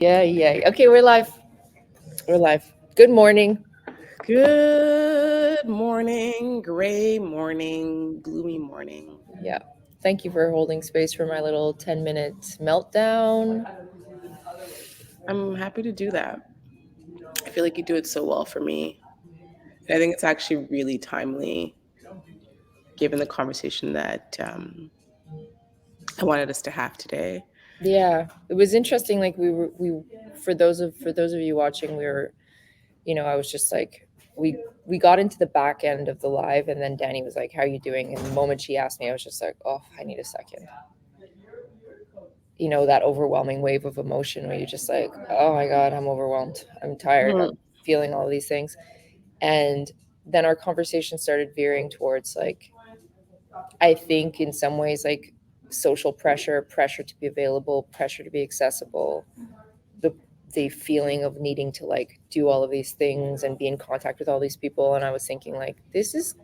Yeah, yeah. Okay, we're live. We're live. Good morning. Good morning, gray morning, gloomy morning. Yeah. Thank you for holding space for my little 10-minute meltdown. I'm happy to do that. I feel like you do it so well for me. And I think it's actually really timely given the conversation that I wanted us to have today. Yeah, it was interesting. Like we for those of you watching, we were, I was just like, we got into the back end of the live, and then Danny was like, "How are you doing?" And the moment she asked me, I was just like, "Oh, I need a second." That overwhelming wave of emotion where you're just like, "Oh my God, I'm overwhelmed. I'm tired. Mhm. I'm feeling all these things." And then our conversation started veering towards, like, I think in some ways, like, social pressure to be available, pressure to be accessible, the the feeling of needing to, like, do all of these things and be in contact with all these people. And I was thinking, like, this is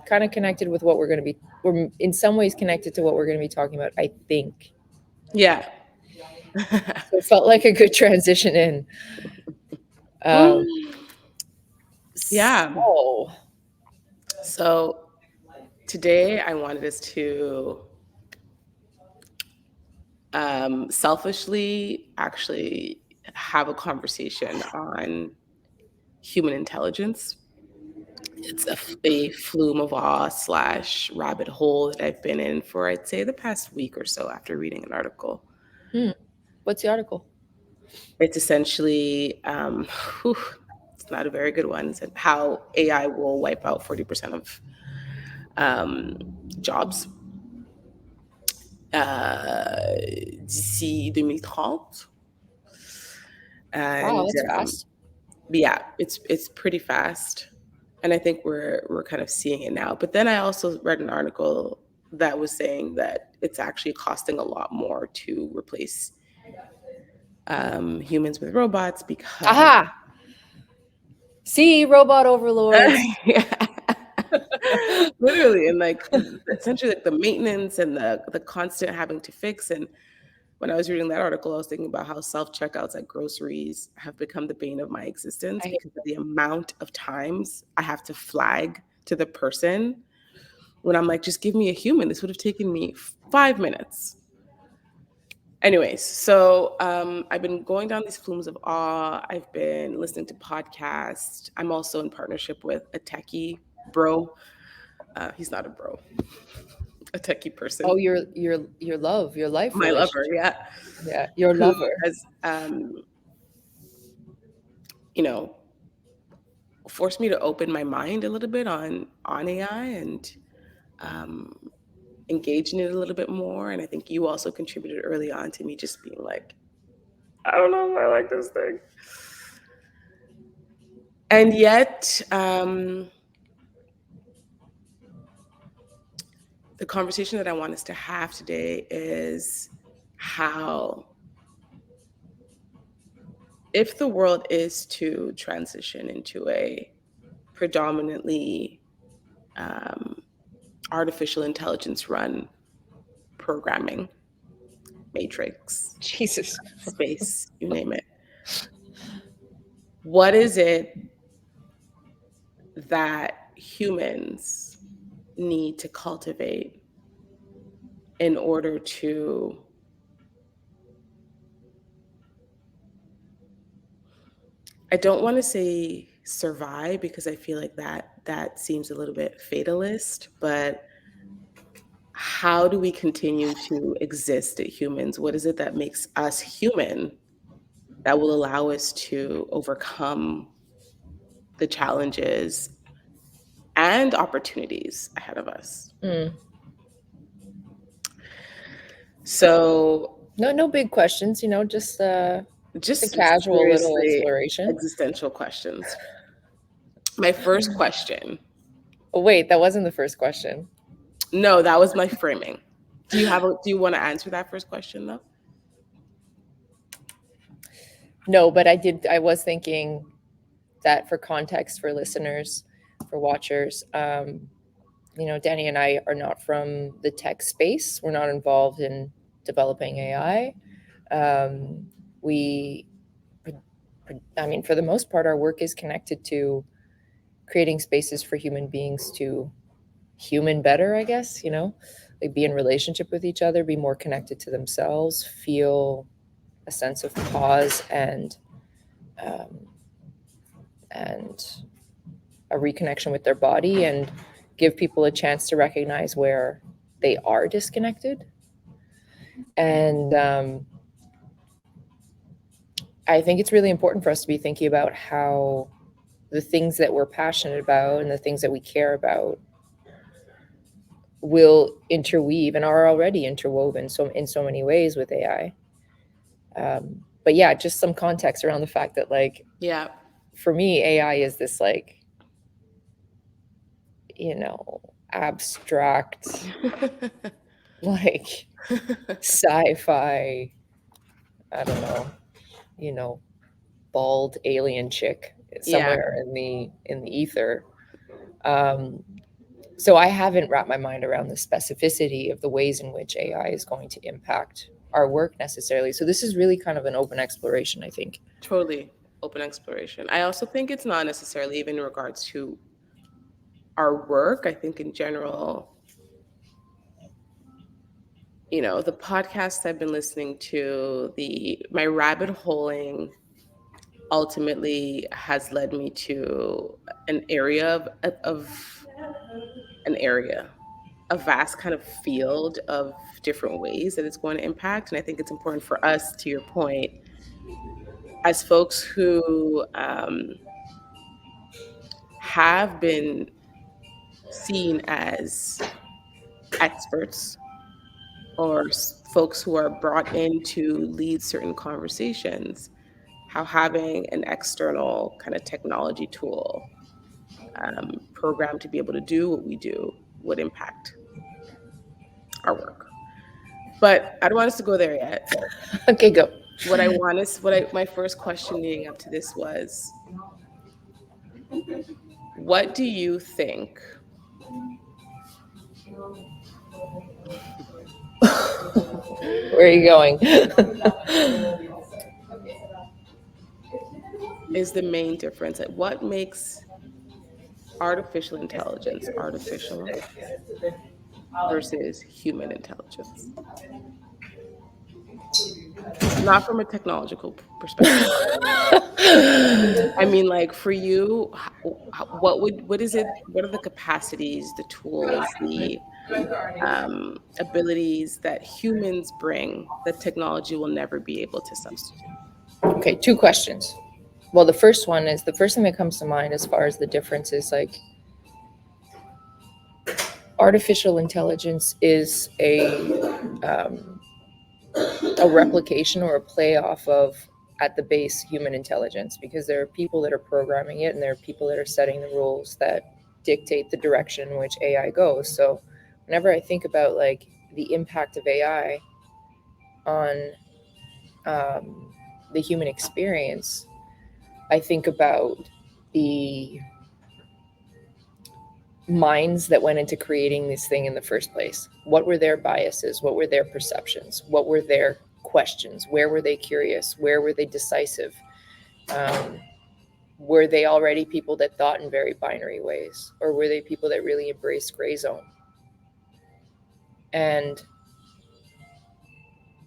kind of connected with what we're in some ways connected to what we're going to be talking about, I think. Yeah. So it felt like a good transition in. um Yeah. so So today I wanted us to selfishly actually have a conversation on human intelligence. It's a flume of awe slash rabbit hole that I've been in for, I'd say, the past week or so after reading an article. hmm, what's the article? It's essentially, whew, it's not a very good one. It's how AI will wipe out 40% of um, jobs d'ici 2030. Wow, And that's fast. yeah, it's pretty fast, and I think we're kind of seeing it now. But then I also read an article that was saying that it's actually costing a lot more to replace humans with robots because Aha. See, robot overlords. literally, and like essentially like the maintenance and the constant having to fix. And when I was reading that article, I was thinking about how self-checkouts at groceries have become the bane of my existence I because of the amount of times I have to flag to the person when I'm like, just give me a human. This would have taken me 5 minutes. Anyways, so I've been going down these flumes of awe. I've been listening to podcasts. I'm also in partnership with a techie bro. He's not a bro, a techie Oh, person. your love, your life My lover, relationship. yeah, Yeah, your who lover. has, you know, forced me to open my mind a little bit on AI and um, engage in it a little bit more. And I think you also contributed early on to me just being like, I don't know if I like this thing. And yet, the conversation that I want us to have today is how, if the world is to transition into a predominantly um, artificial intelligence run programming matrix, Jesus. space, you name it, what is it that humans need to cultivate in order to, I don't want to say survive because I feel like that seems a little bit fatalist, but how do we continue to exist as humans? What is it that makes us human that will allow us to overcome the challenges and opportunities ahead of us? Mm. So, No big questions, just a just casual little seriously exploration. existential questions. My first question, Oh, wait, that wasn't the first question. no, that was my framing. Do you want to answer that first question though? No, but I was thinking that for context, for listeners, for watchers, Danny and I are not from the tech space. We're not involved in developing AI. Um, we, I mean, for the most part, our work is connected to creating spaces for human beings to human better, I guess, like be in relationship with each other, be more connected to themselves, feel a sense of pause um, and a reconnection with their body, and give people a chance to recognize where they are disconnected. And I think it's really important for us to be thinking about how the things that we're passionate about and the things that we care about will interweave and are already interwoven so in so many ways with AI. But yeah, just some context around the fact that, like, Yeah. for me, AI is this, like, abstract, like sci-fi, I don't know, bald alien chick Yeah, somewhere in the ether. Um, so I haven't wrapped my mind around the specificity of the ways in which AI is going to impact our work necessarily. So this is really kind of an open exploration, I think. totally open exploration. I also think it's not necessarily even in regards to our work. I think in general, the podcasts I've been listening to, my rabbit holing ultimately has led me to an area a vast kind of field of different ways that it's going to impact. And I think it's important for us, to your point, as folks who have been seen as experts or folks who are brought in to lead certain conversations, how having an external kind of technology tool program to be able to do what we do would impact our work. But I don't want us to go there yet. Okay, go. My first question leading up to this was, what do you think Where are you going? is the main difference? Like, what makes artificial intelligence artificial versus human intelligence? Not from a technological perspective. I mean, like, for you, what are the capacities, the tools, the abilities that humans bring that technology will never be able to substitute? Okay, two questions. Well, the first thing that comes to mind as far as the difference is, like, artificial intelligence is a replication or a play off of, at the base, human intelligence, because there are people that are programming it and there are people that are setting the rules that dictate the direction in which AI goes. So whenever I think about, like, the impact of AI on the human experience, I think about the minds that went into creating this thing in the first place. What were their biases? What were their perceptions? What were their questions? Where were they curious? Where were they decisive? Were they already people that thought in very binary ways? Or were they people that really embraced gray zone? And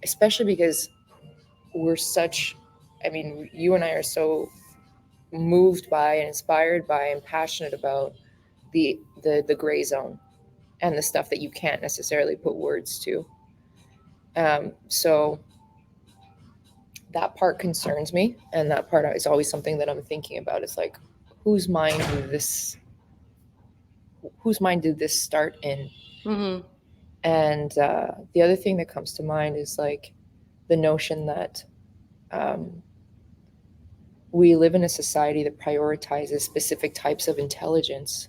especially because you and I are so moved by and inspired by and passionate about the gray zone and the stuff that you can't necessarily put words to. So that part concerns me, and that part is always something that I'm thinking about. It's like, whose mind did this start in? Mm-hmm. And the other thing that comes to mind is, like, the notion that we live in a society that prioritizes specific types of intelligence,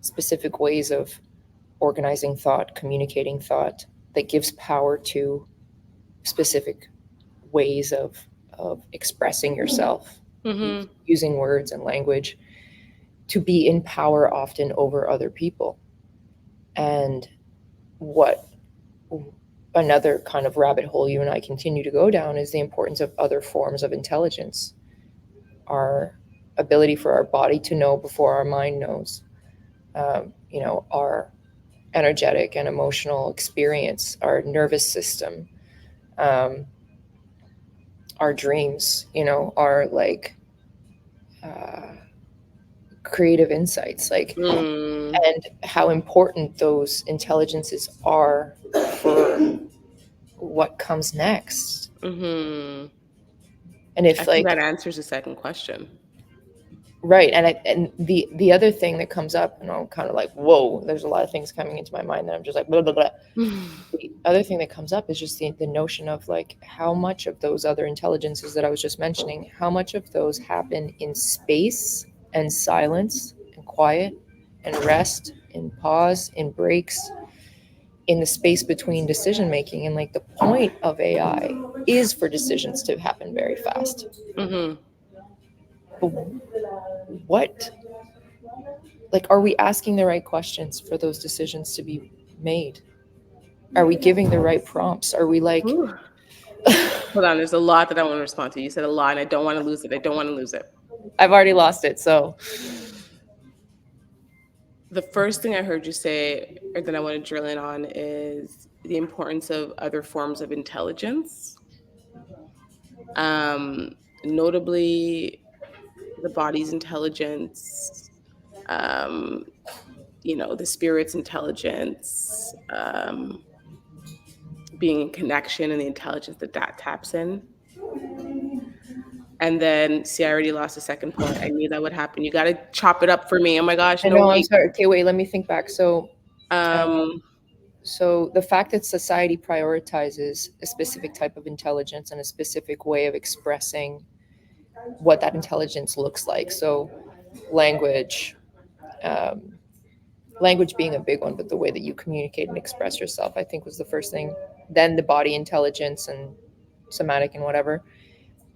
specific ways of organizing thought, communicating thought, that gives power to specific ways of expressing yourself, Mm-hmm. using words and language, to be in power often over other people. And what another kind of rabbit hole you and I continue to go down is the importance of other forms of intelligence, our ability for our body to know before our mind knows, our energetic and emotional experience, our nervous system, our dreams, our like creative insights, like, and how important those intelligences are for what comes next. Mm-hmm. And if I think like, that answers the second question. right, and the other thing that comes up, and I'm kind of like, whoa, there's a lot of things coming into my mind that I'm just like, blah, blah, blah. The other thing that comes up is just the notion of like how much of those other intelligences that I was just mentioning, how much of those happen in space and silence and quiet and rest, in pause, in breaks, in the space between decision making. And like the point of AI is for decisions to happen very fast. Mm-hmm. But what, like, are we asking the right questions for those decisions to be made? Are we giving the right prompts? Are we like, Hold on, there's a lot that I want to respond to. You said a lot, and I don't want to lose it. I don't want to lose it. I've already lost it. So the first thing I heard you say, or that I want to drill in on, is the importance of other forms of intelligence, notably the body's intelligence, the spirit's intelligence, being in connection, and the intelligence that taps in. And then, see, I already lost the second point. I knew that would happen. You got to chop it up for me. Oh my gosh, I no, know, I'm wait. sorry. Okay, wait, let me think back. So Um, so the fact that society prioritizes a specific type of intelligence and a specific way of expressing what that intelligence looks like. So language, um, language being a big one, but the way that you communicate and express yourself, I think, was the first thing. Then the body intelligence and somatic and whatever,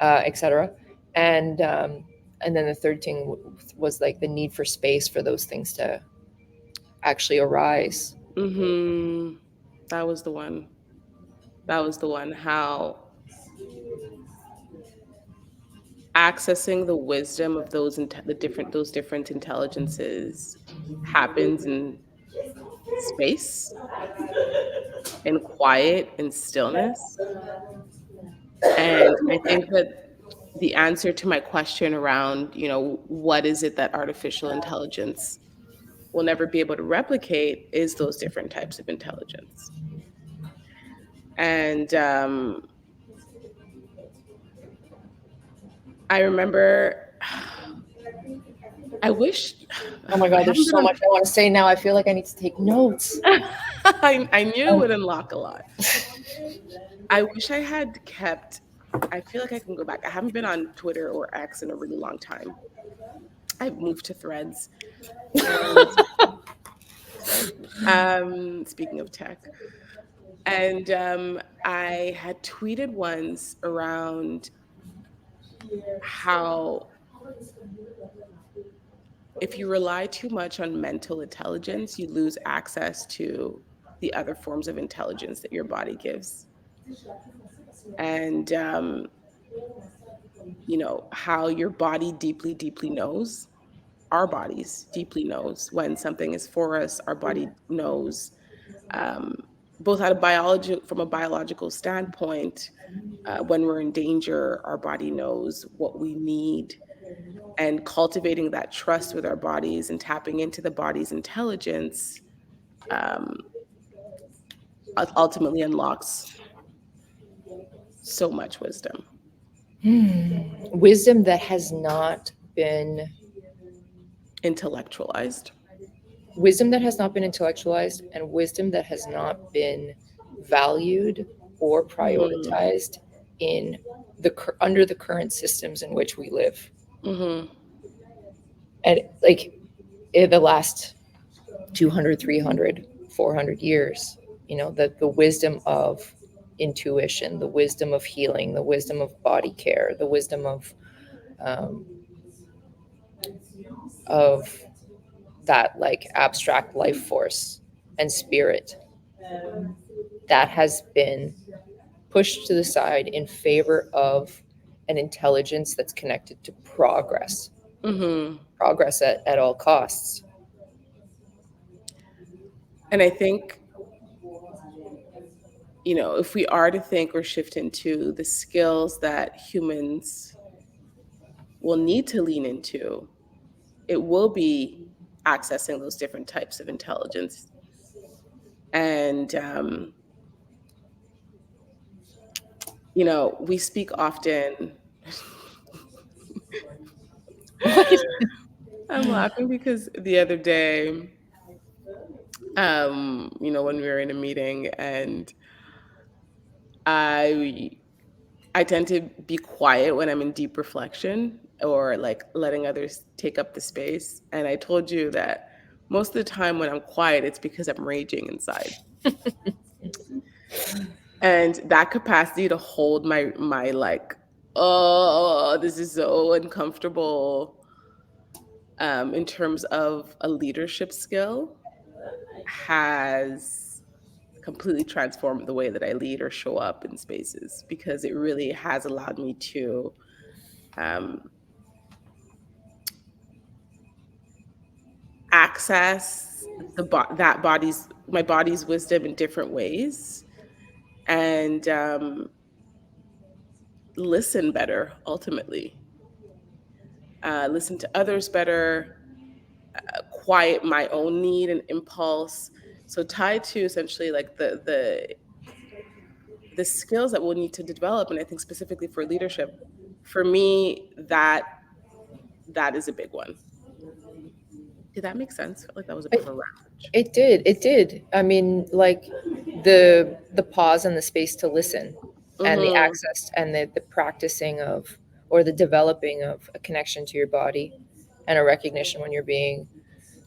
etc. And then the third thing was like the need for space for those things to actually arise. that was the one. That was the one. How accessing the wisdom of those different intelligences happens in space, in quiet, in stillness. And I think that the answer to my question around, what is it that artificial intelligence will never be able to replicate, is those different types of intelligence. And I remember, I wish, Oh my I God, haven't there's been so on. much I want to say now. I feel like I need to take notes. I knew it would unlock a lot. I wish I had kept. I feel like I can go back. I haven't been on Twitter or X in a really long time. I've moved to Threads. And speaking of tech, and I had tweeted once around how if you rely too much on mental intelligence, you lose access to the other forms of intelligence that your body gives. And how your body deeply, deeply knows. Our bodies deeply knows when something is for us. Our body knows, um, both from a biological standpoint. When we're in danger, our body knows what we need, and cultivating that trust with our bodies and tapping into the body's intelligence um, ultimately unlocks so much wisdom. Wisdom that has not been Intellectualized. wisdom that has not been intellectualized, and wisdom that has not been valued or Mm-hmm. prioritized in under the current systems in which we live. Mm-hmm. And like in the last 200, 300, 400 years, the wisdom of intuition, the wisdom of healing, the wisdom of body care, the wisdom um, of that like abstract life force and spirit that has been pushed to the side in favor of an intelligence that's connected to progress, progress at all costs. And I think, if we are to think or shift into the skills that humans will need to lean into, it will be accessing those different types of intelligence. And, we speak often. I'm laughing because the other day, when we were in a meeting, and I I tend to be quiet when I'm in deep reflection or like letting others take up the space. And I told you that most of the time when I'm quiet, it's because I'm raging inside. And that capacity to hold my like, oh, this is so uncomfortable, in terms of a leadership skill, has completely transformed the way that I lead or show up in spaces, because it really has allowed me to, um, access that body's wisdom in different ways, and, listen better ultimately, listen to others better, quiet my own need and impulse. So tied to essentially like the skills that we'll need to develop, and I think specifically for leadership, for me, that is a big one. Did that make sense? I felt like that was a bit of a range. It did. I mean, like the pause and the space to listen, and the Mhm. access and the practicing of, or the developing of, a connection to your body and a recognition when you're being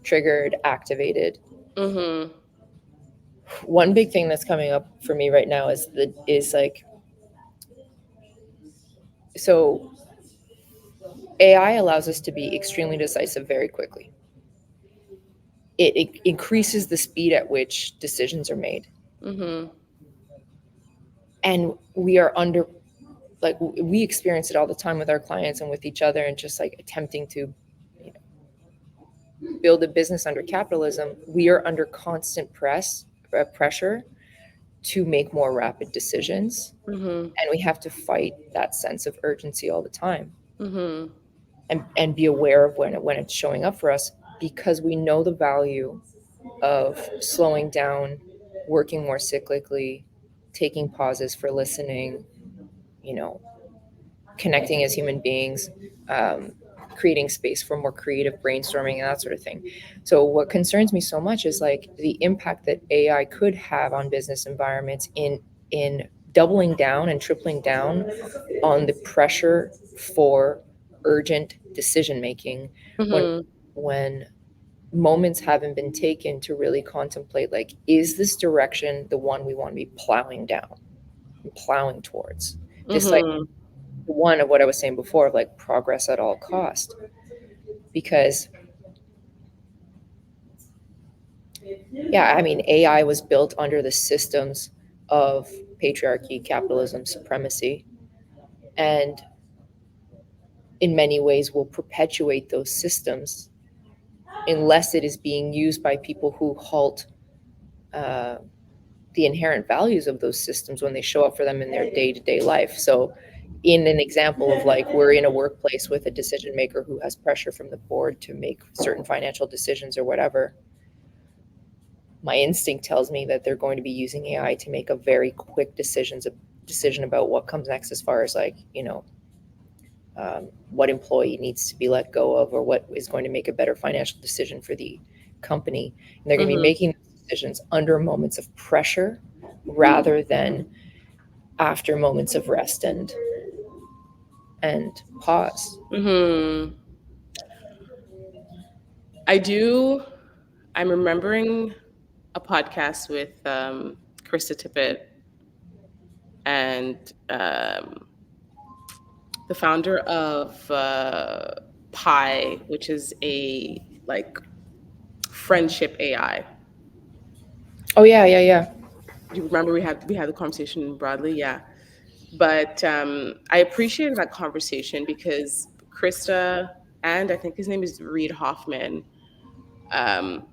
triggered, activated. Mhm. One big thing that's coming up for me right now is like, so AI allows us to be extremely decisive very quickly. It increases the speed at which decisions are made, Mhm. and we are under, like, we experience it all the time with our clients and with each other, and just like attempting to, you know, build a business under capitalism. We are under constant pressure to make more rapid decisions, Mhm. and we have to fight that sense of urgency all the time, Mhm. and be aware of when it's showing up for us, because we know the value of slowing down, working more cyclically, taking pauses for listening, you know, connecting as human beings, um, creating space for more creative brainstorming and that sort of thing. So what concerns me so much is like the impact that AI could have on business environments in doubling down and tripling down on the pressure for urgent decision making, when Mhm. when moments haven't been taken to really contemplate, like, is this direction the one we want to be plowing down and plowing towards? This, like, Mhm. one of what I was saying before, of like progress at all cost. Because yeah, I mean, AI was built under the systems of patriarchy, capitalism, supremacy, and in many ways will perpetuate those systems unless it is being used by people who halt uh, the inherent values of those systems when they show up for them in their day-to-day life. So in an example of, like, we're in a workplace with a decision maker who has pressure from the board to make certain financial decisions or whatever, my instinct tells me that they're going to be using AI to make a very quick decision about what comes next, as far as, like, what employee needs to be let go of, or what is going to make a better financial decision for the company. And they're going to be Mhm. making decisions under moments of pressure rather than after moments of rest and pause. Mhm. I do. I'm remembering a podcast with, Krista Tippett and, the founder of, Pi, which is a like friendship AI. Oh yeah, yeah, yeah. Do you remember we had the conversation broadly? Yeah. But I appreciated that conversation because Krista and I think his name is Reid Hoffman, um,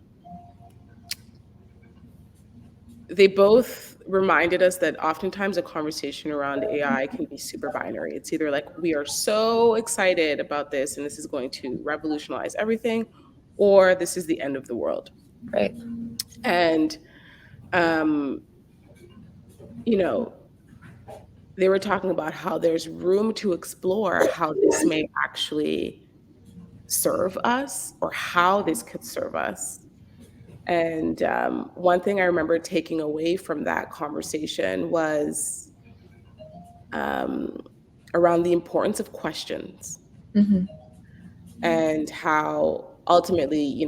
they both reminded us that oftentimes a conversation around AI can be super binary. It's either like, we are so excited about this and this is going to revolutionize everything, or this is the end of the world. Right. And, um, you know, they were talking about how there's room to explore how this may actually serve us or how this could serve us. And one thing I remember taking away from that conversation was um, around the importance of questions Hmm. and how ultimately,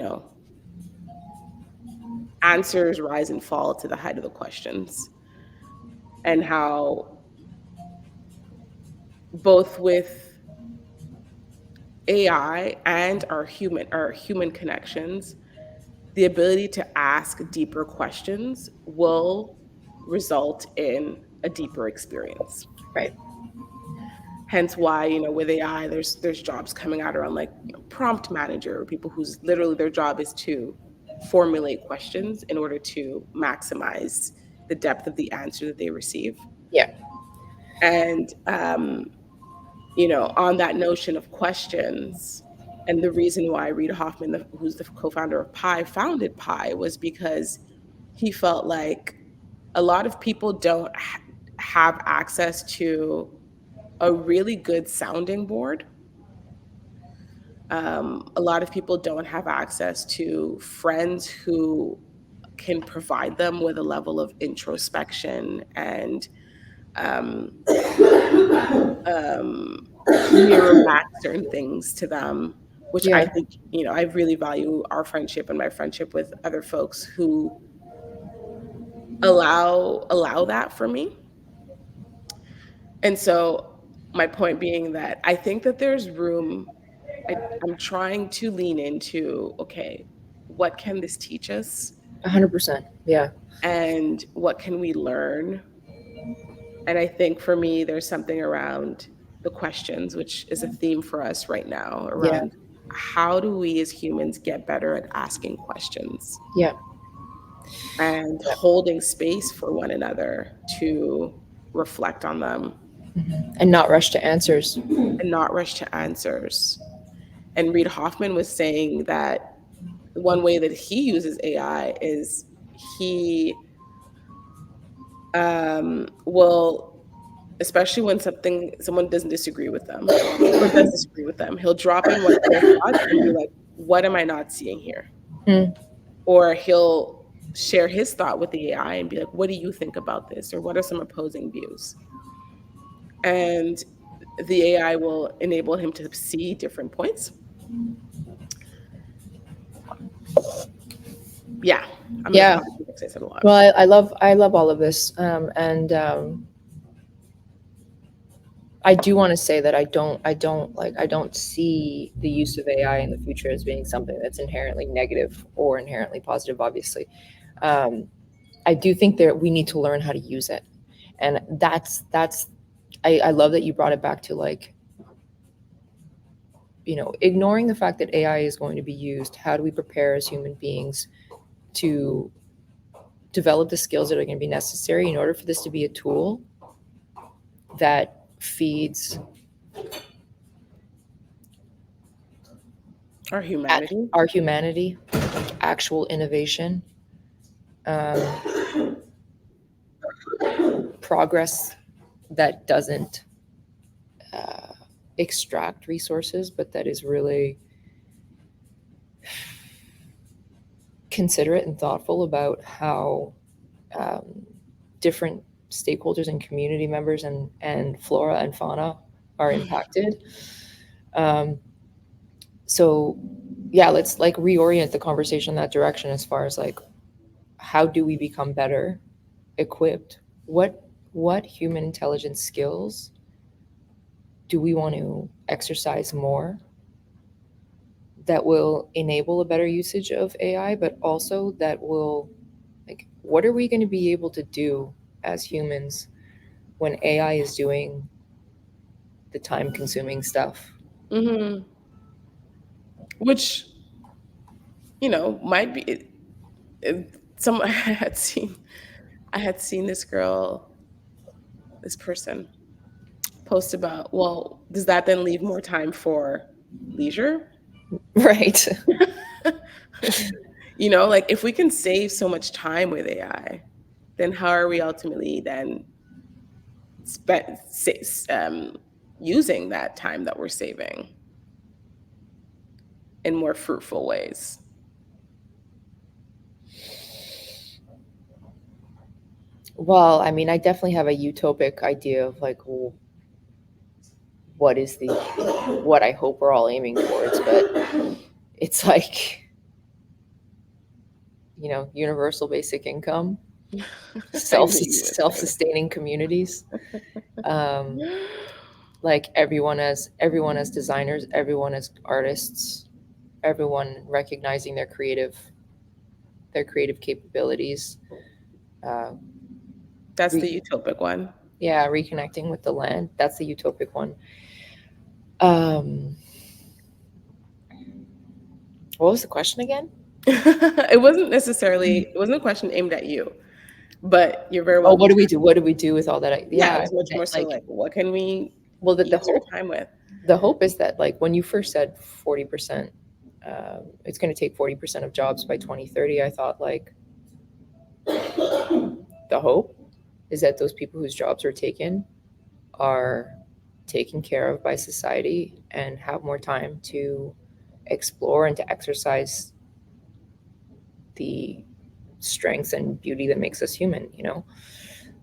answers rise and fall to the height of the questions, and how both with AI and our human connections, the ability to ask deeper questions will result in a deeper experience. Right. Hence why, with AI, there's jobs coming out around like, prompt manager, or people whose literally their job is to formulate questions in order to maximize the depth of the answer that they receive. Yeah. And on that notion of questions, and the reason why Reid Hoffman, who's the co-founder of Pi, founded Pi, was because he felt like a lot of people don't have access to a really good sounding board. A lot of people don't have access to friends who can provide them with a level of introspection and um, um, mirror back certain things to them, which I Yeah. think, I really value our friendship and my friendship with other folks who allow that for me. And so my point being that I think that there's room. I'm trying to lean into, okay, what can this teach us? 100%. Yeah. And what can we learn? And I think for me, there's something around the questions, which is a theme for us right now, Yeah. around how do we as humans get better at asking questions Yeah. and Yeah. holding space for one another to reflect on them And not rush to answers. and not rush to answers. And Reid Hoffman was saying that one way that he uses AI is he will, especially when someone doesn't disagree with them or does disagree with them, he'll drop in one of their thoughts and be like, "What am I not seeing here?" Mm. Or he'll share his thought with the AI and be like, "What do you think about this?" Or what are some opposing views? And the AI will enable him to see different points. Yeah, I'm gonna Yeah. stop because I said a lot. Well, I love all of this, and I do want to say that I don't see the use of AI in the future as being something that's inherently negative or inherently positive. Obviously, um, I do think that we need to learn how to use it, and that's. I love that you brought it back to, like, ignoring the fact that AI is going to be used. How do we prepare as human beings to develop the skills that are going to be necessary in order for this to be a tool that feeds Our humanity. our humanity, like actual innovation, um, progress that doesn't uh, extract resources, but that is really considerate and thoughtful about how um, different stakeholders and community members and flora and fauna are impacted. Um, so yeah, let's like reorient the conversation in that direction as far as like, how do we become better equipped? What human intelligence skills do we want to exercise more that will enable a better usage of AI, but also that will Like, what are we going to be able to do as humans when AI is doing the time consuming stuff? Mhm. Which, might be some I had seen this person post about, well, does that then leave more time for leisure? Right. Like if we can save so much time with AI, then how are we ultimately then using that time that we're saving in more fruitful ways? Well, I mean, I definitely have a utopic idea of like what I hope we're all aiming towards, but it's like, universal basic income, I knew you would say self-sustaining communities. Um, like everyone as designers, everyone as artists, everyone recognizing their creative capabilities. Uh, that's re- the utopic one. yeah, reconnecting with the land. That's the utopic one. Um, what was the question again? It wasn't a question aimed at you, but you're very Oh, welcome what do to. we do? What do we do with all that? Yeah, Yeah, it I was mean, much more so like, like, what can we well, use our time with? the hope is that, like, when you first said 40%, it's going to take 40% of jobs by 2030. I thought, like, the hope is that those people whose jobs are taken care of by society and have more time to explore and to exercise the strengths and beauty that makes us human.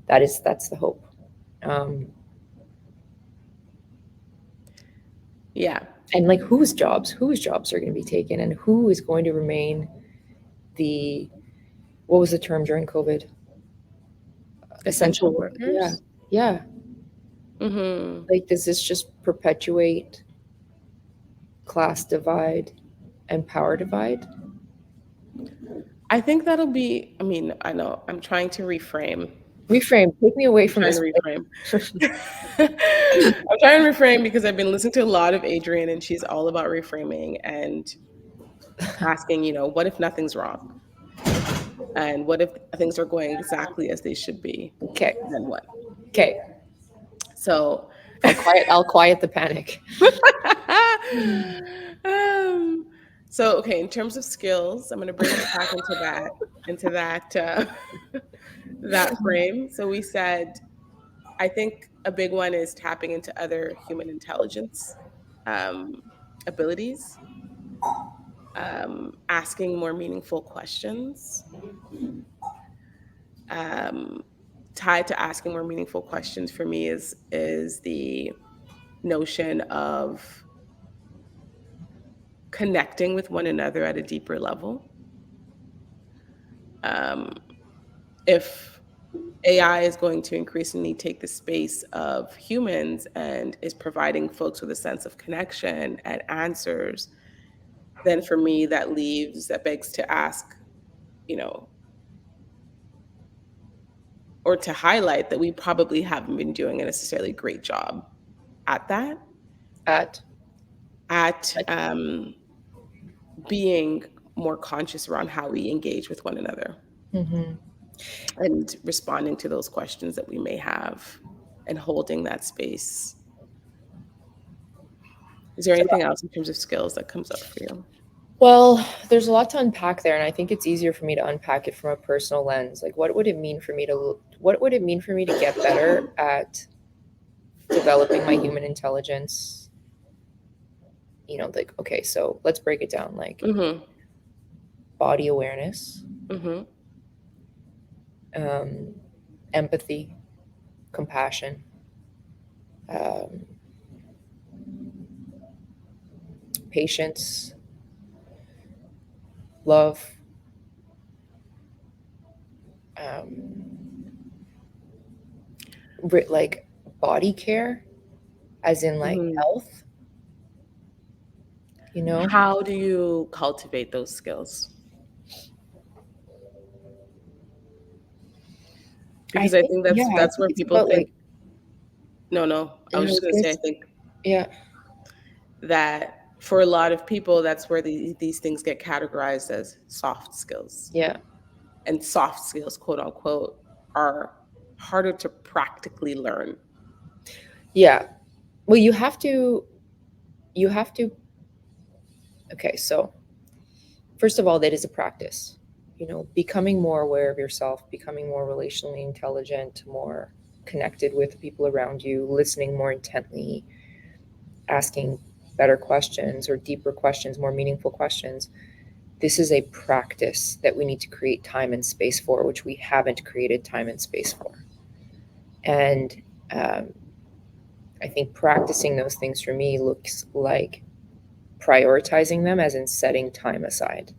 That's the hope. um, Yeah. and like whose jobs are going to be taken, and who is going to remain the what was the term during COVID? Essential Essential. Yeah, workers. yeah. Hmm. Like, does this just perpetuate class divide and power divide? I think that'll be, I mean, I know I'm trying to reframe. Reframe. Take me away I'm from trying to this. reframe. I'm trying to reframe because I've been listening to a lot of Adrienne and she's all about reframing and asking, what if nothing's wrong? And what if things are going exactly as they should be? Okay. Then what? Okay. So, I'll quiet the panic. um, okay, in terms of skills, I'm going to bring us back into that frame. So we said, I think a big one is tapping into other human intelligence um, abilities, asking more meaningful questions. Um, Tied to asking more meaningful questions for me is the notion of connecting with one another at a deeper level. Um, if AI is going to increasingly take the space of humans and is providing folks with a sense of connection and answers, then for me, that begs to ask, you know, or to highlight that we probably haven't been doing a necessarily great job at that, At at like, being more conscious around how we engage with one another mhm. and responding to those questions that we may have and holding that space. Is there So, anything else in terms of skills that comes up for you? well, there's a lot to unpack there, and I think it's easier for me to unpack it from a personal lens. Like, what would it mean for me to get better at developing my human intelligence? Like, okay, so let's break it down. Like, Mm-hmm. body awareness, Mm-hmm. um, empathy, compassion, um, patience, love, um, like body care, as in like Mm-hmm. health. You know, How do you cultivate those skills? I Because I think, think yeah, I that's think where it's people about think, like, no, I I was just was gonna gonna, say, I think yeah, that for a lot of people, that's where these things get categorized as soft skills. yeah, And soft skills, quote unquote, are harder to practically learn. yeah. Well, you have to, okay, so first of all, that is a practice. Becoming more aware of yourself, becoming more relationally intelligent, more connected with people around you, listening more intently, asking better questions or deeper questions, more meaningful questions. This is a practice that we need to create time and space for, which we haven't created time and space for. And um, I think practicing those things for me looks like prioritizing them, as in setting time aside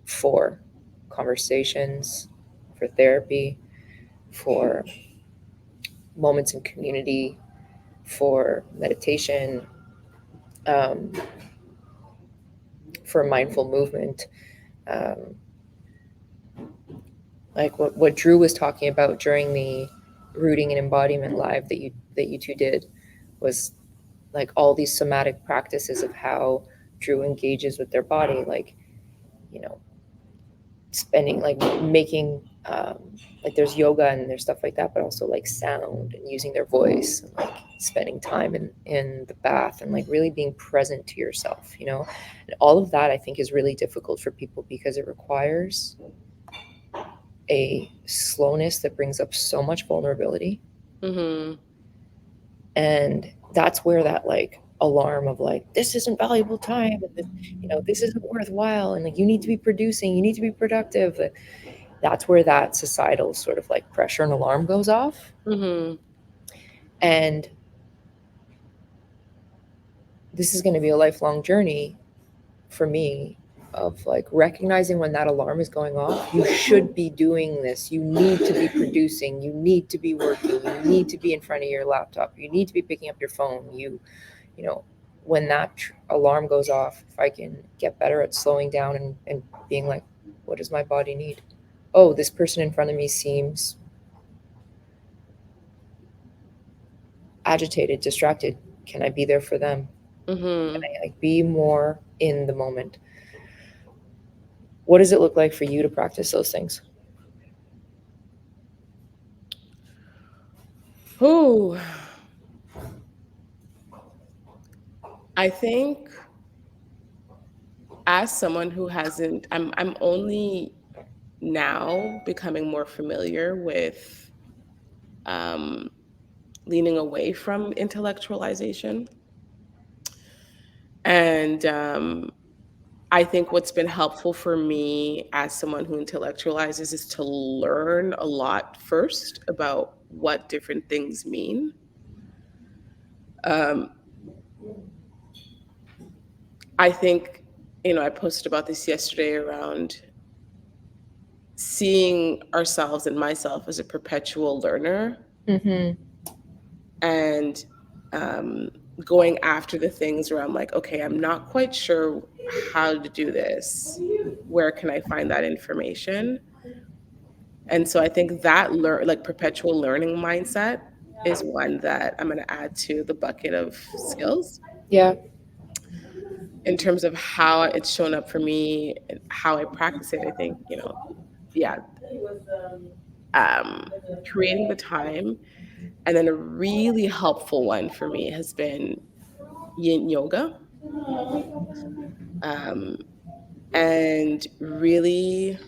for conversations, for therapy, for moments in community, for meditation, um, for mindful movement. Um, like what Drew was talking about during the rooting and embodiment live that you two did was like all these somatic practices of how Drew engages with their body, like you know spending like making like there's yoga and there's stuff like that, but also like sound and using their voice and like spending time in the bath and like really being present to yourself. And all of that I think is really difficult for people because it requires a slowness that brings up so much vulnerability. Mm-hmm. And that's where that like alarm of like this isn't valuable time, and this isn't worthwhile, and like you need to be producing, you need to be productive. That's where that societal sort of like pressure and alarm goes off. Mm-hmm. And this is going to be a lifelong journey for me of like recognizing when that alarm is going off. You should be doing this. You need to be producing. You need to be working. You need to be in front of your laptop. You need to be picking up your phone. You know, when that alarm goes off, if I can get better at slowing down and being like, what does my body need? Oh, this person in front of me seems agitated, distracted. Can I be there for them? Can Mm-hmm. I like be more in the moment? What does it look like for you to practice those things? Ooh, I think as someone who hasn't, I'm only now becoming more familiar with um, leaning away from intellectualization. And I think what's been helpful for me as someone who intellectualizes is to learn a lot first about what different things mean. Um, I think, I posted about this yesterday around seeing ourselves and myself as a perpetual learner Mm-hmm. and um, going after the things where I'm like, okay, I'm not quite sure how to do this. Where can I find that information? And so I think that like perpetual learning mindset is one that I'm going to add to the bucket of skills Yeah. in terms of how it's shown up for me and how I practice it. I think, yeah, um, creating the time. And then a really helpful one for me has been yin yoga. Um, and really,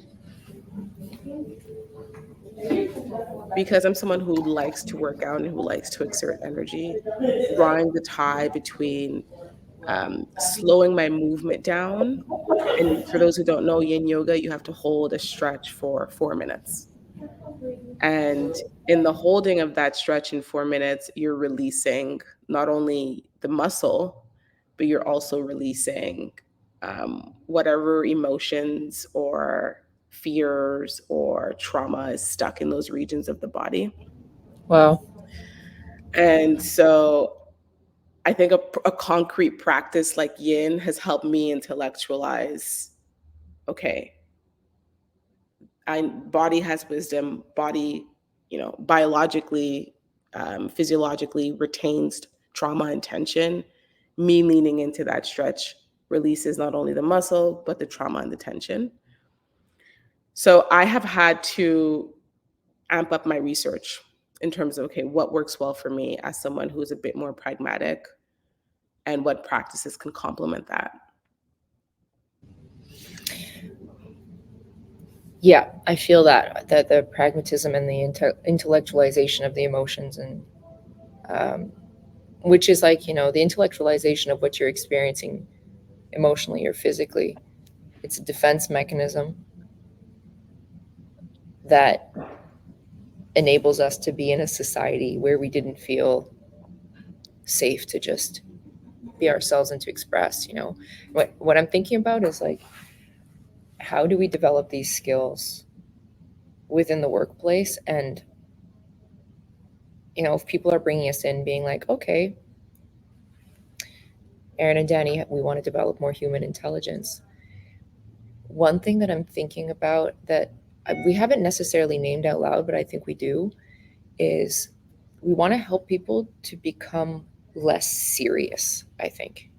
because I'm someone who likes to work out and who likes to exert energy, drawing the tie between slowing my movement down. And for those who don't know yin yoga, you have to hold a stretch for 4 minutes. And in the holding of that stretch in 4 minutes, you're releasing not only the muscle, but you're also releasing whatever emotions or fears or trauma is stuck in those regions of the body. Wow. And so I think a concrete practice like yin has helped me intellectualize, okay, body has wisdom, body biologically, physiologically retains trauma and tension, me leaning into that stretch releases not only the muscle, but the trauma and the tension. So I have had to amp up my research in terms of, okay, what works well for me as someone who's a bit more pragmatic and what practices can complement that. Yeah, I feel that the pragmatism and the intellectualization of the emotions, and um, which is like, the intellectualization of what you're experiencing emotionally or physically. It's a defense mechanism that enables us to be in a society where we didn't feel safe to just be ourselves and to express. What I'm thinking about is like, how do we develop these skills within the workplace? And if people are bringing us in being like, okay, Aaron and Danny, we want to develop more human intelligence. One thing that I'm thinking about that we haven't necessarily named out loud, but I think we do, is we want to help people to become less serious, I think.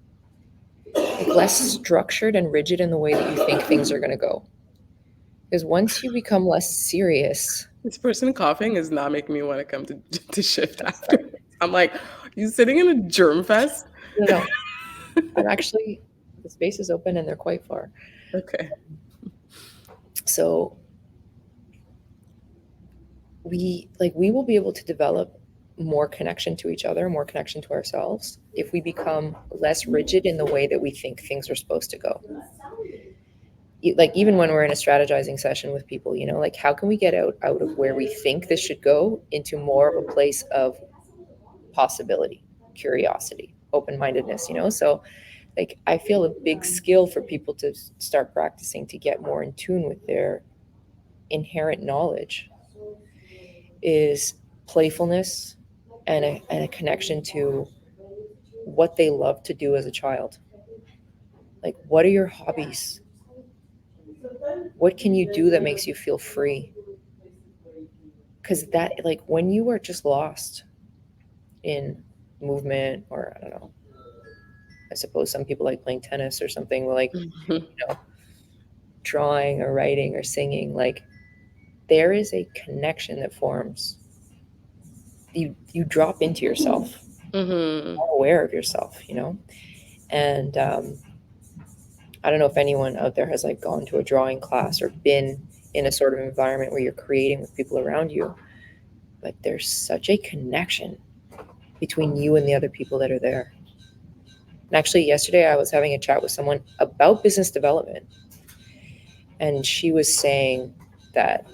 Like less structured and rigid in the way that you think things are going to go. Because once you become less serious, This person coughing is not making me want to come to shift after. sorry, I'm like, you sitting in a germ fest? no, I'm actually, the space is open and they're quite far. Okay. So we will be able to develop more connection to each other, more connection to ourselves, if we become less rigid in the way that we think things are supposed to go. Like even when we're in a strategizing session with people, like how can we get out of where we think this should go into more of a place of possibility, curiosity, open-mindedness, so like I feel a big skill for people to start practicing to get more in tune with their inherent knowledge is playfulness and a connection to what they love to do as a child. Like, what are your hobbies? What can you do that makes you feel free? Because that, like, when you are just lost in movement, or I don't know, I suppose some people like playing tennis or something, like, Mhm. drawing or writing or singing, like, there is a connection that forms. You drop into yourself, Mhm. more aware of yourself, and I don't know if anyone out there has like gone to a drawing class or been in a sort of environment where you're creating with people around you, but there's such a connection between you and the other people that are there. And actually, yesterday I was having a chat with someone about business development, and she was saying that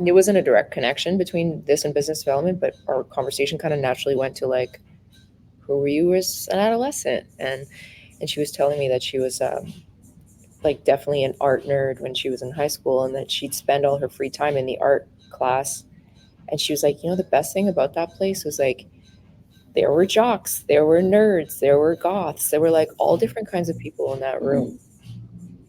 it wasn't a direct connection between this and business development, but our conversation kind of naturally went to like, who were you as an adolescent? And she was telling me that she was like definitely an art nerd when she was in high school, and that she'd spend all her free time in the art class. And she was like, the best thing about that place was like there were jocks, there were nerds, there were goths, there were like all different kinds of people in that room.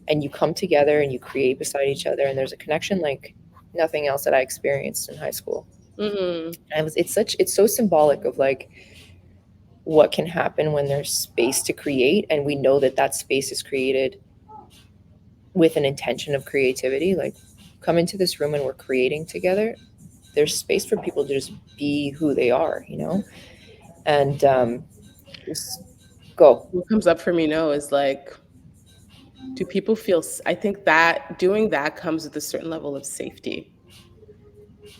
And you come together and you create beside each other, and there's a connection like nothing else that I experienced in high school. Mhm. And it's so symbolic of like what can happen when there's space to create, and we know that that space is created with an intention of creativity. Like, come into this room and we're creating together. There's space for people to just be who they are, and just go. What comes up for me now is like, do people feel I think that doing that comes with a certain level of safety.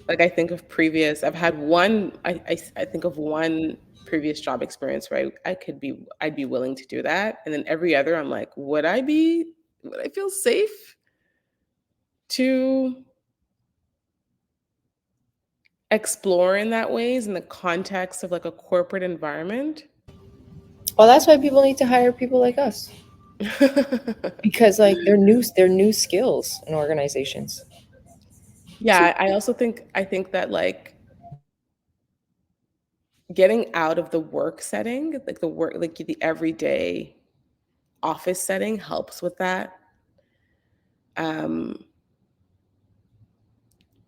Like, I think of previous I've had one I think of one previous job experience where I'd be willing to do that, and then every other, I'm like, would I feel safe to explore in that ways in the context of, like, a corporate environment? Well, that's why people need to hire people like us, because like they're new skills in organizations. So Yeah, I think that, like, getting out of the work setting, like, the everyday office setting helps with that. Um,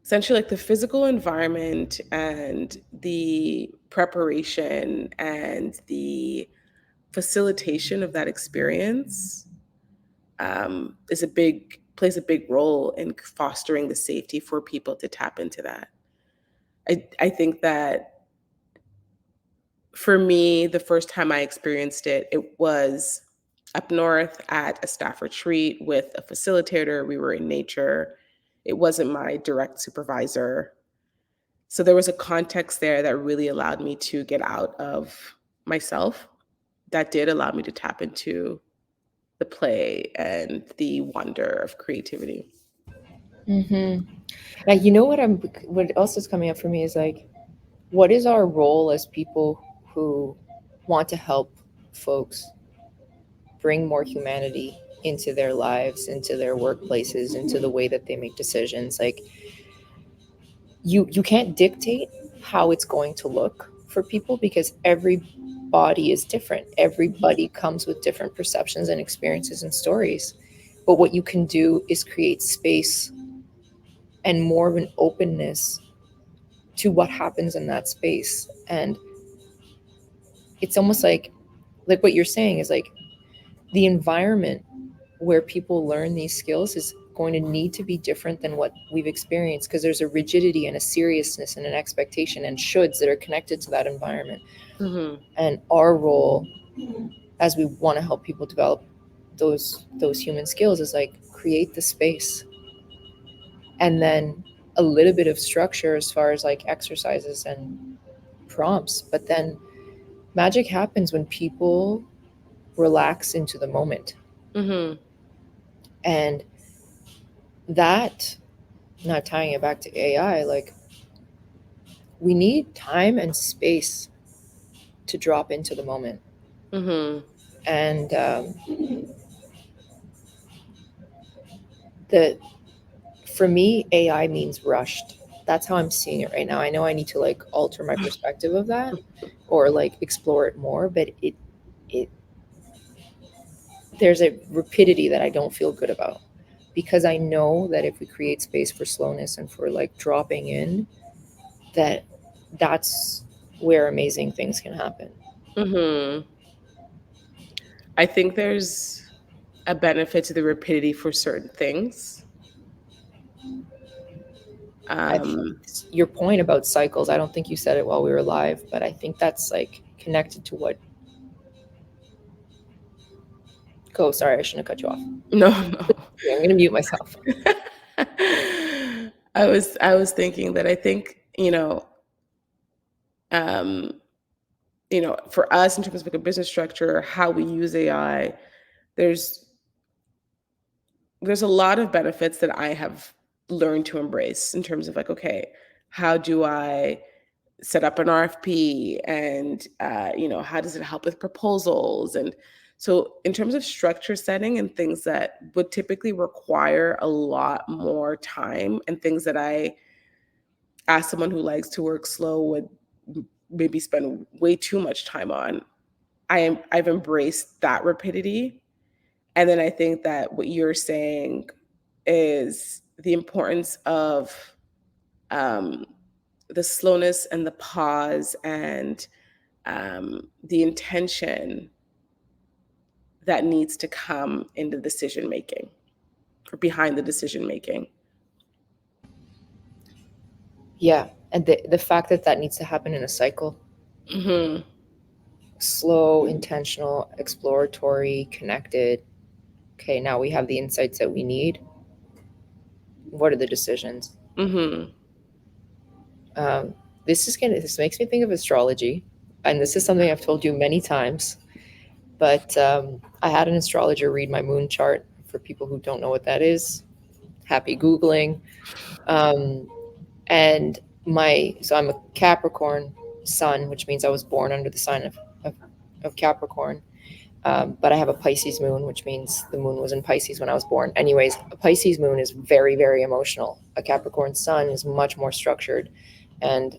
essentially like the physical environment and the preparation and the facilitation of that experience is a big plays a big role in fostering the safety for people to tap into that. I think that for me, the first time I experienced it, it was up north at a staff retreat with a facilitator. We were in nature. It wasn't my direct supervisor. So there was a context there that really allowed me to get out of myself. That did allow me to tap into the play and the wonder of creativity. Hmm. Now, you know what else is coming up for me is like, what is our role as people who want to help folks bring more humanity into their lives, into their workplaces, into the way that they make decisions? Like, you can't dictate how it's going to look for people because every body is different. Everybody comes with different perceptions and experiences and stories. But what you can do is create space and more of an openness to what happens in that space. And it's almost like what you're saying is like the environment where people learn these skills is going to need to be different than what we've experienced because there's a rigidity and a seriousness and an expectation and shoulds that are connected to that environment. Mhm. And our role as we want to help people develop those human skills is like create the space and then a little bit of structure as far as like exercises and prompts, but then magic happens when people relax into the moment. Mhm. And that, not tying it back to AI, like we need time and space to drop into the moment. Mhm. And the for me, AI means rushed. That's how I'm seeing it right now. I know I need to like alter my perspective of that or like explore it more, but it there's a rapidity that I don't feel good about because I know that if we create space for slowness and for like dropping in, that that's where amazing things can happen. Mhm. I think there's a benefit to the rapidity for certain things. I think Um, your point about cycles, I don't think you said it while we were live, but I think that's like connected to what. Go, sorry, I shouldn't have cut you off. no, no. Yeah, I'm going to mute myself. I was thinking that I think, um, for us in terms of like a business structure, how we use AI, there's there's a lot of benefits that I have learned to embrace in terms of like, okay, how do I set up an RFP and how does it help with proposals? And so in terms of structure setting and things that would typically require a lot more time and things that I, as someone who likes to work slow, would maybe spend way too much time on, I've embraced that rapidity. And then I think that what you're saying is the importance of um, the slowness and the pause and the intention that needs to come in the decision making or behind the decision making. Yeah. And the fact that that needs to happen in a cycle, Hmm. slow, intentional, exploratory, connected. Okay, now we have the insights that we need. What are the decisions? Hmm. Um, this makes me think of astrology. And this is something I've told you many times. But I had an astrologer read my moon chart. For people who don't know what that is, happy Googling. Um, and so I'm a Capricorn sun, which means I was born under the sign of Capricorn. But I have a Pisces moon, which means the moon was in Pisces when I was born. Anyways, a Pisces moon is very, very emotional. A Capricorn sun is much more structured and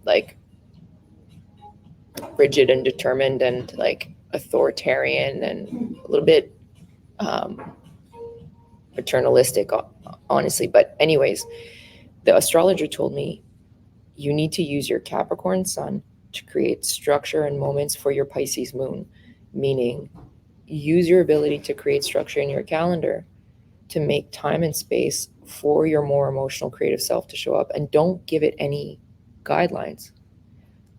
like rigid and determined and like authoritarian and a little bit um, paternalistic, honestly. But anyways, the astrologer told me, you need to use your Capricorn sun to create structure and moments for your Pisces moon, meaning use your ability to create structure in your calendar to make time and space for your more emotional, creative self to show up, and don't give it any guidelines.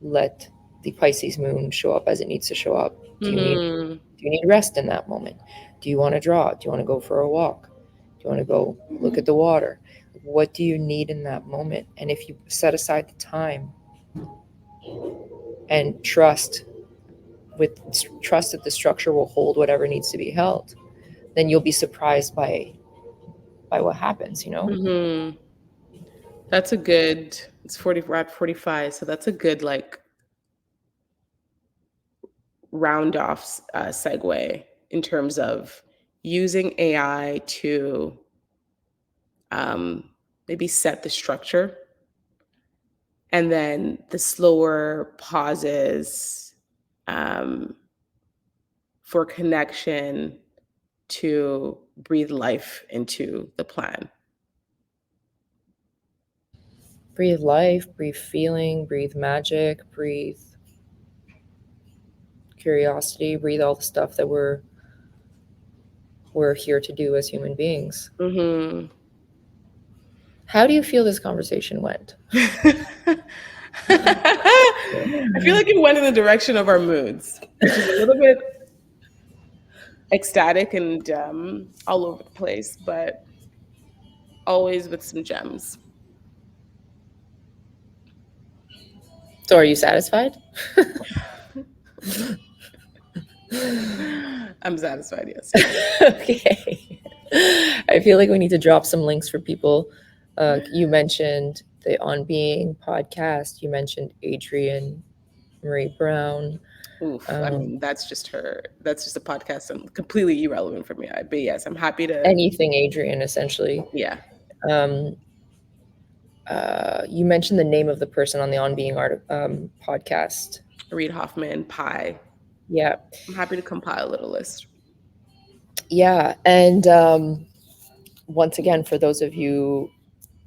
Let the Pisces moon show up as it needs to show up. Do you need rest in that moment? Do you want to draw? Do you want to go for a walk? Do you want to go look at the water? What do you need in that moment? And if you set aside the time and trust that the structure will hold whatever needs to be held, then you'll be surprised by what happens, you know? Mm-hmm. That's a good, it's 40, we're at 45. So that's a good like round off segue in terms of using AI to maybe set the structure, and then the slower pauses for connection to breathe life into the plan. Breathe life, breathe feeling, breathe magic, breathe curiosity, breathe all the stuff that we're here to do as human beings. Mm-hmm. How do you feel this conversation went? I feel like it went in the direction of our moods, which is a little bit ecstatic and all over the place, but always with some gems. So are you satisfied? I'm satisfied, yes. Okay. I feel like we need to drop some links for people. You mentioned the On Being podcast. You mentioned Adrienne Marie Brown. Oof, I mean, that's just a podcast and completely irrelevant for me. But yes, I'm happy to. Anything Adrienne, essentially. Yeah. You mentioned the name of the person on the On Being podcast. Reid Hoffman, Pi. Yeah. I'm happy to compile a little list. Yeah. And once again, for those of you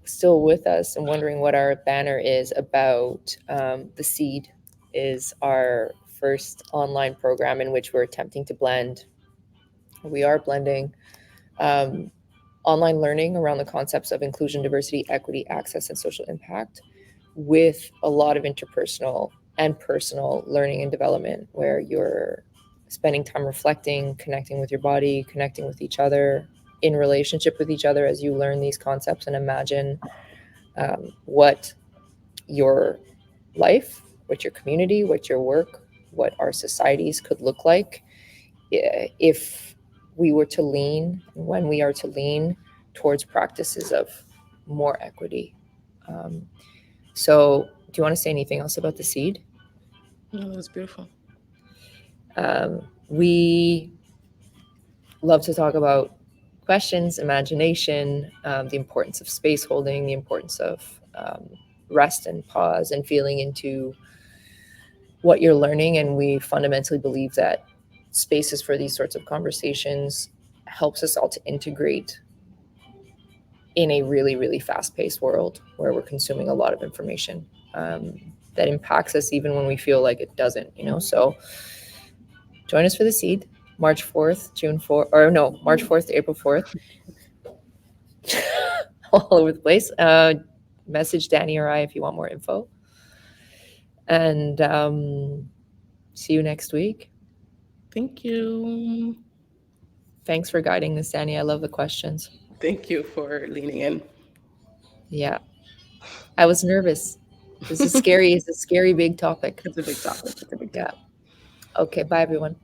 still with us and wondering what our banner is about, The Seed is our first online program in which we're attempting to blend. We are blending online learning around the concepts of inclusion, diversity, equity, access, and social impact with a lot of interpersonal and personal learning and development, where you're spending time reflecting, connecting with your body, connecting with each other, in relationship with each other as you learn these concepts and imagine what your life, what your community, what your work, what our societies could look like if we were to lean, when we are to lean towards practices of more equity. So do you want to say anything else about The Seed? No, that was beautiful. We love to talk about questions, imagination, the importance of space holding, the importance of rest and pause and feeling into what you're learning. And we fundamentally believe that spaces for these sorts of conversations helps us all to integrate in a really, really fast-paced world where we're consuming a lot of information that impacts us even when we feel like it doesn't, you know? So join us for The Seed, March 4th, March 4th to April 4th. All over the place. Message Danny or I if you want more info. And see you next week. Thank you. Thanks for guiding this, Danny. I love the questions. Thank you for leaning in. Yeah. I was nervous. This is scary. It's a scary big topic. It's a big topic. Yeah. Okay. Bye, everyone.